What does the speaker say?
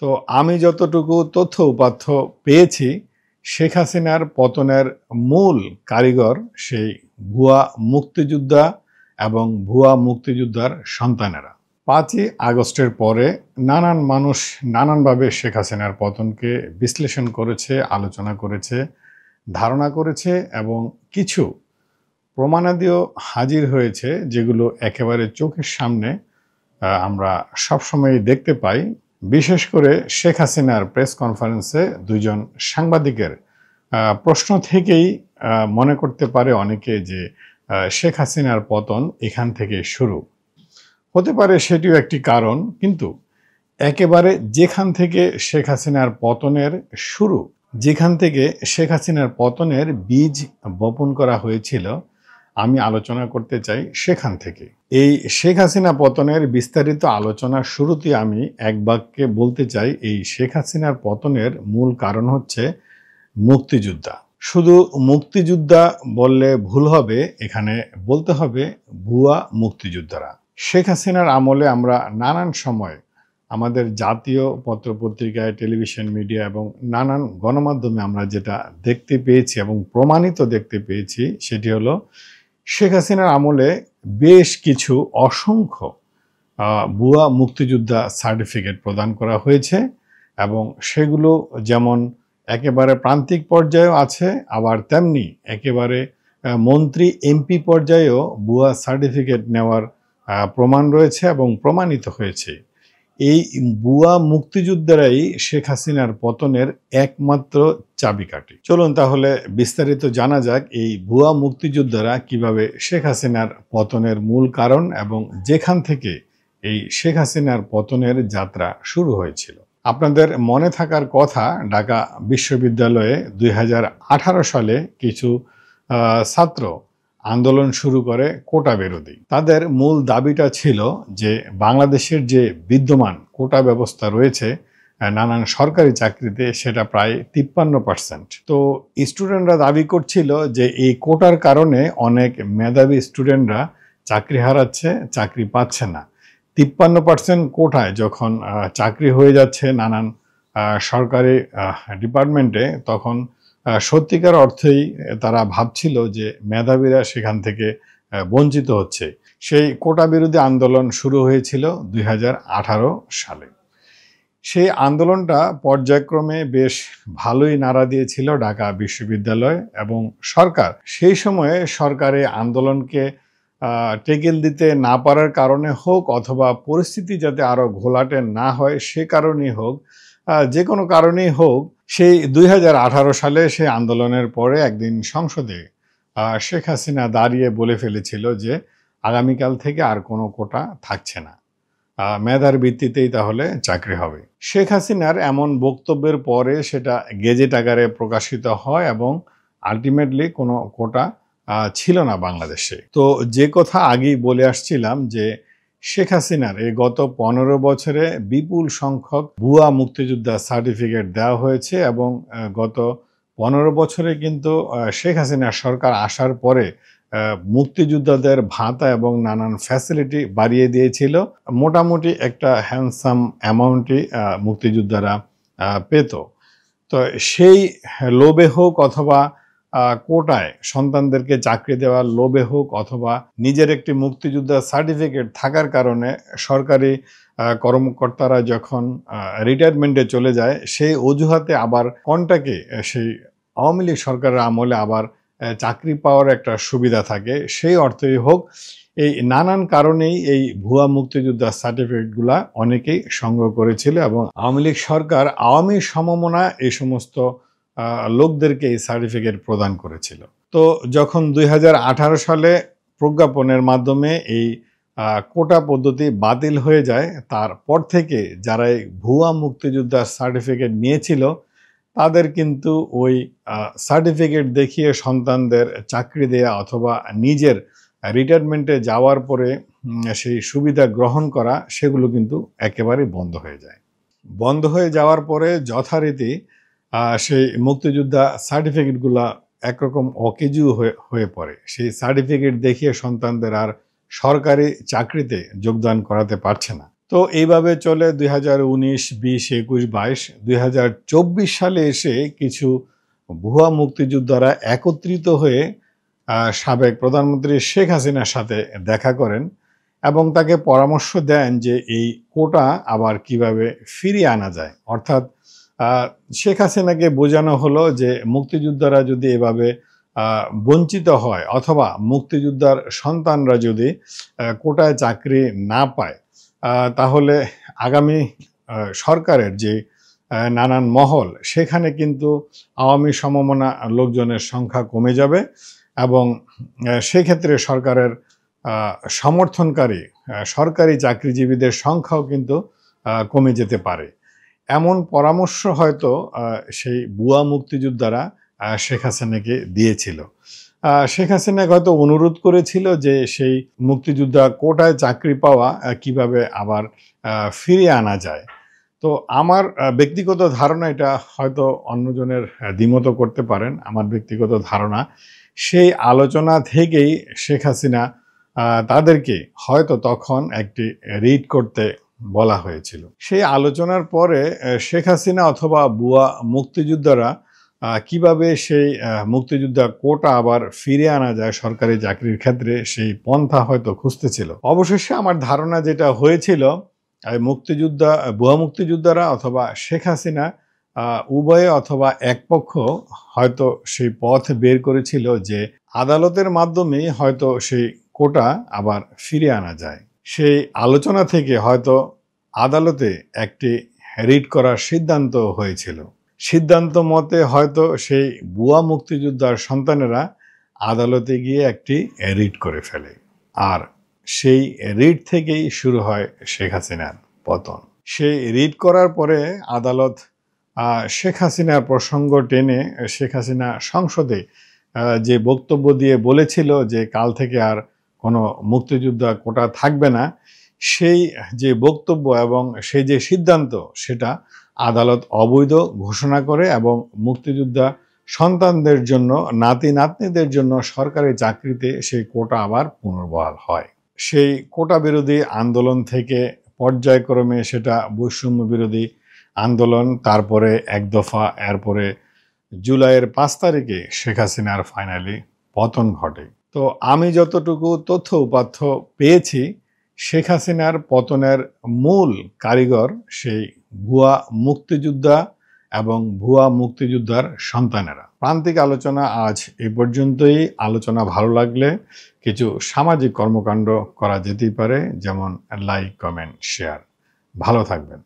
তো আমি যতটুকু তথ্য উপাত্ত পেয়েছি, শেখ হাসিনার পতনের মূল কারিগর সেই ভুয়া মুক্তিযোদ্ধা এবং ভুয়া মুক্তিযোদ্ধার সন্তানেরা। ৫ই আগস্টের পরে নানান মানুষ নানানভাবে শেখ হাসিনার পতনকে বিশ্লেষণ করেছে, আলোচনা করেছে, ধারণা করেছে এবং কিছু প্রমাণাদিও হাজির হয়েছে, যেগুলো একেবারে চোখের সামনে আমরা সবসময় দেখতে পাই। বিশেষ করে শেখ হাসিনার প্রেস কনফারেন্সে দুইজন সাংবাদিকের প্রশ্ন থেকেই মনে করতে পারে অনেকে যে শেখ হাসিনার পতন এখান থেকে শুরু হতে পারে। সেটিও একটি কারণ, কিন্তু একেবারে যেখান থেকে শেখ হাসিনার পতনের শুরু, যেখান থেকে শেখ হাসিনার পতনের বীজ বপন করা হয়েছিল, আমি আলোচনা করতে চাই সেখান থেকে। এই শেখ হাসিনা পতনের বিস্তারিত আলোচনার শুরুতে আমি এক বাক্যে বলতে চাই, এই শেখ হাসিনার পতনের মূল কারণ হচ্ছে মুক্তিযোদ্ধা। শুধু মুক্তিযোদ্ধা বললে ভুল হবে, এখানে বলতে হবে ভুয়া মুক্তিযোদ্ধারা। শেখ হাসিনার আমলে আমরা নানান সময় আমাদের জাতীয় পত্রপত্রিকায়, টেলিভিশন মিডিয়া এবং নানান গণমাধ্যমে আমরা যেটা দেখতে পেয়েছি এবং প্রমাণিত দেখতে পেয়েছি, সেটি হলো শেখ হাসিনার আমলে বেশ কিছু অসংখ্য ভুয়া মুক্তিযোদ্ধা সার্টিফিকেট প্রদান করা হয়েছে এবং সেগুলো যেমন একেবারে প্রান্তিক পর্যায়েও আছে, আবার তেমনি একেবারে মন্ত্রী এমপি পর্যায়েও ভুয়া সার্টিফিকেট নেওয়ার প্রমাণ রয়েছে এবং প্রমাণিত হয়েছে। এই ভুয়া মুক্তিযোদ্ধারাই শেখ হাসিনার পতনের একমাত্র চাবিকাঠি। চলুন তাহলে বিস্তারিত জানা যাক এই ভুয়া মুক্তিযোদ্ধারা কিভাবে শেখ হাসিনার পতনের মূল কারণ এবং যেখান থেকে এই শেখ হাসিনার পতনের যাত্রা শুরু হয়েছিল। আপনাদের মনে থাকার কথা, ঢাকা বিশ্ববিদ্যালয়ে ২০১৮ সালে কিছু ছাত্র আন্দোলন শুরু করে কোটা বিরোধী। তাদের মূল দাবিটা ছিল যে বাংলাদেশের যে বিদ্যমান কোটা ব্যবস্থা রয়েছে নানান সরকারি চাকরিতে, সেটা প্রায় ৫৩%। তো স্টুডেন্টরা দাবি করছিল যে এই কোটার কারণে অনেক মেধাবী স্টুডেন্টরা চাকরি হারাচ্ছে, চাকরি পাচ্ছে না। ৫৩% কোটায় যখন চাকরি হয়ে যাচ্ছে নানান সরকারি ডিপার্টমেন্টে, তখন সত্যিকার অর্থেই তারা ভাবছিল যে মেধাবীরা সেখান থেকে বঞ্চিত হচ্ছে। সেই কোটা বিরোধী আন্দোলন শুরু হয়েছিল ২০১৮ সালে। সেই আন্দোলনটা পর্যায়ক্রমে বেশ ভালোই নাড়া দিয়েছিল ঢাকা বিশ্ববিদ্যালয় এবং সরকার। সেই সময়ে সরকারের আন্দোলনকে টেকেল দিতে না পারার কারণে হোক, অথবা পরিস্থিতি যাতে আরও ঘোলাটে না হয় সে কারণেই হোক, যে কোনো কারণেই হোক, সেই ২০১৮ সালে সেই আন্দোলনের পরে একদিন সংসদে শেখ হাসিনা দাঁড়িয়ে বলে ফেলেছিল যে আগামীকাল থেকে আর কোনো কোটা থাকছে না, মেধার ভিত্তিতেই তাহলে চাকরি হবে। শেখ হাসিনার এমন বক্তব্যের পরে সেটা গেজেট আকারে প্রকাশিত হয় এবং আলটিমেটলি কোনো কোটা ছিল না বাংলাদেশে। তো যে কথা আগেই বলে আসছিলাম যে শেখ হাসিনার এই গত ১৫ বছরে বিপুল সংখ্যক ভুয়া মুক্তিযোদ্ধা সার্টিফিকেট দেওয়া হয়েছে এবং গত ১৫ বছরে কিন্তু শেখ হাসিনার সরকার আসার পরে মুক্তিযোদ্ধাদের ভাতা এবং নানান ফ্যাসিলিটি বাড়িয়ে দিয়েছিল। মোটামুটি একটা হ্যান্ডসাম অ্যামাউন্টই মুক্তিযোদ্ধারা পেত। তো সেই লোভে হোক, অথবা কোটায় সন্তানদেরকে চাকরি দেওয়ার লোভে হোক, অথবা নিজের একটি মুক্তিযোদ্ধা সার্টিফিকেট থাকার কারণে সরকারি কর্মকর্তারা যখন রিটায়ারমেন্টে চলে যায়, সেই অজুহাতে আবার কন্টাকে সেই আওয়ামী লীগ সরকারের আমলে আবার চাকরি পাওয়ার একটা সুবিধা থাকে। সেই অর্থেই হোক, এই নানান কারণেই এই ভুয়া মুক্তিযোদ্ধা সার্টিফিকেটগুলা অনেকেই সংগ্রহ করেছিল এবং আওয়ামী লীগ সরকার আওয়ামী সমমনা এই সমস্ত লোকদেরকে এই সার্টিফিকেট প্রদান করেছিল। তো যখন ২০১৮ সালে প্রজ্ঞাপনের মাধ্যমে এই কোটা পদ্ধতি বাতিল হয়ে যায়, তারপর থেকে যারা এই ভুয়া মুক্তিযোদ্ধার সার্টিফিকেট নিয়েছিল তাদের কিন্তু ওই সার্টিফিকেট দেখিয়ে সন্তানদের চাকরি দেয়া অথবা নিজের রিটায়ারমেন্টে যাওয়ার পরে সেই সুবিধা গ্রহণ করা, সেগুলো কিন্তু একেবারে বন্ধ হয়ে যায়। বন্ধ হয়ে যাওয়ার পরে যথারীতি সেই মুক্তিযোদ্ধা সার্টিফিকেটগুলা একরকম অকেজু হয়ে পড়ে। সেই সার্টিফিকেট দেখিয়ে সন্তানদের আর সরকারি চাকরিতে যোগদান করাতে পারছে না। তো এইভাবে চলে ২০১৯, ২০, ২১, ২২, ২০২৪ সালে এসে কিছু ভুয়া মুক্তিযোদ্ধারা একত্রিত হয়ে সাবেক প্রধানমন্ত্রী শেখ হাসিনার সাথে দেখা করেন এবং তাকে পরামর্শ দেন যে এই কোটা আবার কিভাবে ফিরিয়ে আনা যায়। অর্থাৎ শেখ হাসিনাকে বোঝানো হলো যে মুক্তিযোদ্ধারা যদি এভাবে বঞ্চিত হয় অথবা মুক্তিযোদ্ধার সন্তানরা যদি কোটায় চাকরি না পায়, তাহলে আগামী সরকারের যে নানান মহল, সেখানে কিন্তু আওয়ামী সমমনা লোকজনের সংখ্যা কমে যাবে এবং সেক্ষেত্রে সরকারের সমর্থনকারী সরকারি চাকরিজীবীদের সংখ্যাও কিন্তু কমে যেতে পারে। এমন পরামর্শ হয়তো সেই ভুয়া মুক্তিযোদ্ধারা শেখ হাসিনাকে দিয়েছিল। শেখ হাসিনা হয়তো অনুরোধ করেছিল যে সেই মুক্তিযোদ্ধা কোটায় চাকরি পাওয়া কিভাবে আবার ফিরিয়ে আনা যায়। তো আমার ব্যক্তিগত ধারণা, এটা হয়তো অন্যজনের দ্বিমত করতে পারেন, আমার ব্যক্তিগত ধারণা সেই আলোচনা থেকেই শেখ হাসিনা তাদেরকে হয়তো তখন একটি রিট করতে বলা হয়েছিল। সেই আলোচনার পরে শেখ হাসিনা অথবা ভুয়া মুক্তিযোদ্ধারা কিভাবে সেই মুক্তিযোদ্ধা কোটা আবার ফিরে আনা যায় সরকারি চাকরির ক্ষেত্রে, সেই পন্থা হয়তো খুঁজতেছিল। অবশেষে আমার ধারণা যেটা হয়েছিল, মুক্তিযোদ্ধা ভুয়া মুক্তিযোদ্ধারা অথবা শেখ হাসিনা উভয়ে অথবা এক পক্ষ হয়তো সেই পথ বের করেছিল যে আদালতের মাধ্যমে হয়তো সেই কোটা আবার ফিরে আনা যায়। সেই আলোচনা থেকে হয়তো আদালতে একটি রিট করার সিদ্ধান্ত হয়েছিল। সিদ্ধান্ত মতে হয়তো সেই ভুয়া মুক্তিযোদ্ধার সন্তানেরা আদালতে গিয়ে একটি রিট করে ফেলে, আর সেই রিট থেকেই শুরু হয় শেখ হাসিনার পতন। সেই রিট করার পরে আদালত শেখ হাসিনার প্রসঙ্গ টেনে শেখ হাসিনা সংসদে যে বক্তব্য দিয়ে বলেছিল যে কাল থেকে আর কোনো মুক্তিযোদ্ধা কোটা থাকবে না, সেই যে বক্তব্য এবং সেই যে সিদ্ধান্ত, সেটা আদালত অবৈধ ঘোষণা করে এবং মুক্তিযোদ্ধা সন্তানদের জন্য, নাতি নাতনিদের জন্য সরকারি চাকরিতে সেই কোটা আবার পুনর্বহাল হয়। সেই কোটা বিরোধী আন্দোলন থেকে পর্যায়ক্রমে সেটা বৈষম্য বিরোধী আন্দোলন, তারপরে এক দফা, এরপরে জুলাইয়ের 5 তারিখে শেখ হাসিনার ফাইনালি পতন ঘটে। তো আমি যতটুকু তথ্য উপাত্ত পেয়েছি, শেখ হাসিনার পতনের মূল কারিগর সেই ভুয়া মুক্তিযোদ্ধা এবং ভুয়া মুক্তিযোদ্ধার সন্তানেরা। প্রান্তিক আলোচনা আজ এই পর্যন্তই। আলোচনা ভালো লাগলে কিছু সামাজিক কর্মকাণ্ড করা যেতেই পারে, যেমন লাইক, কমেন্ট, শেয়ার। ভালো থাকবেন।